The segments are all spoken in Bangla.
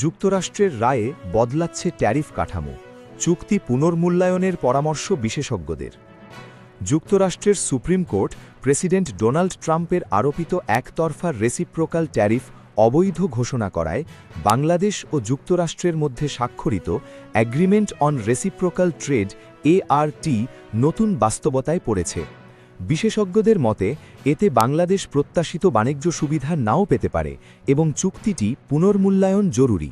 যুক্তরাষ্ট্রের রায়ে বদলাচ্ছে ট্যারিফ কাঠামো, চুক্তি পুনর্মূল্যায়নের পরামর্শ বিশেষজ্ঞদের। যুক্তরাষ্ট্রের সুপ্রিম কোর্ট প্রেসিডেন্ট ডোনাল্ড ট্রাম্পের আরোপিত একতরফা রেসিপ্রোকাল ট্যারিফ অবৈধ ঘোষণা করায় বাংলাদেশ ও যুক্তরাষ্ট্রের মধ্যে স্বাক্ষরিত agreement on reciprocal trade ART নতুন বাস্তবতায় পড়েছে। বিশেষজ্ঞদের মতে এতে বাংলাদেশ প্রত্যাশিত বাণিজ্য সুবিধা নাও পেতে পারে এবং চুক্তিটি পুনর্মূল্যায়ন জরুরি।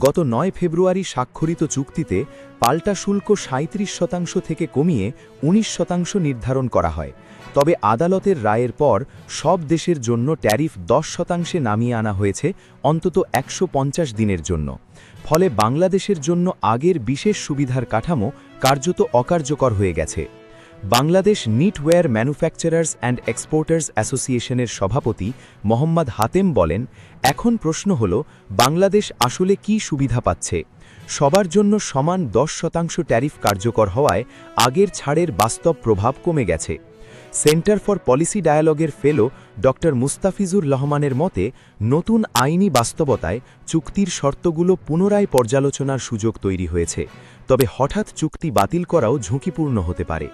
গত ৯ ফেব্রুয়ারি স্বাক্ষরিত চুক্তিতে পাল্টা শুল্ক ৩৭% থেকে কমিয়ে ১৯% নির্ধারণ করা হয়, তবে আদালতের রায়ের পর সব দেশের জন্য ট্যারিফ ১০% নামিয়ে আনা হয়েছে অন্তত ১৫০ দিনের জন্য। ফলে বাংলাদেশের জন্য আগের বিশেষ সুবিধার কাঠামো কার্যত অকার্যকর হয়ে গেছে। Bangladesh knitwear manufacturers and exporters অ্যাসোসিয়েশনের সভাপতি মোহাম্মদ হাতেম বলেন, এখন প্রশ্ন হল বাংলাদেশ আসলে কি সুবিধা পাচ্ছে। সবার জন্য সমান ১০% ট্যারিফ কার্যকর হওয়ায় আগের ছাড়ের বাস্তব প্রভাব কমে গেছে। সেন্টার ফর পলিসি ডায়ালগের ফেলো ড মুস্তাফিজুর রহমানের মতে, নতুন আইনি বাস্তবতায় চুক্তির শর্তগুলো পুনরায় পর্যালোচনার সুযোগ তৈরি হয়েছে, তবে হঠাৎ চুক্তি বাতিল করাও ঝুঁকিপূর্ণ হতে পারে।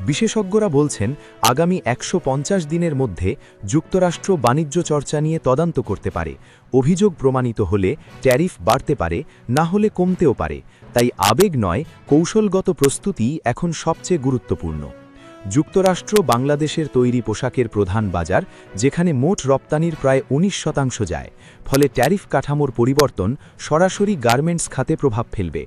বিশেষজ্ঞরা বলছেন, আগামী ১৫০ দিনের মধ্যে যুক্তরাষ্ট্র বাণিজ্য চর্চা নিয়ে তদন্ত করতে পারে। অভিযোগ প্রমাণিত হলে ট্যারিফ বাড়তে পারে, না হলে কমতেও পারে। তাই আবেগ নয়, কৌশলগত প্রস্তুতি এখন সবচেয়ে গুরুত্বপূর্ণ। যুক্তরাষ্ট্র বাংলাদেশের তৈরি পোশাকের প্রধান বাজার, যেখানে মোট রপ্তানির প্রায় ১৯% যায়। ফলে ট্যারিফ কাঠামোর পরিবর্তন সরাসরি গার্মেন্টস খাতে প্রভাব ফেলবে।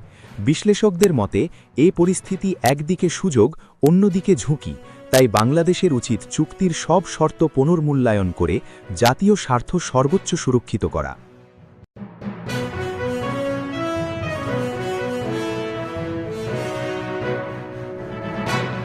বিশ্লেষকদের মতে এ পরিস্থিতি একদিকে সুযোগ, অন্যদিকে ঝুঁকি। তাই বাংলাদেশের উচিত চুক্তির সব শর্ত পুনর্মূল্যায়ন করে জাতীয় স্বার্থ সর্বোচ্চ সুরক্ষিত করা।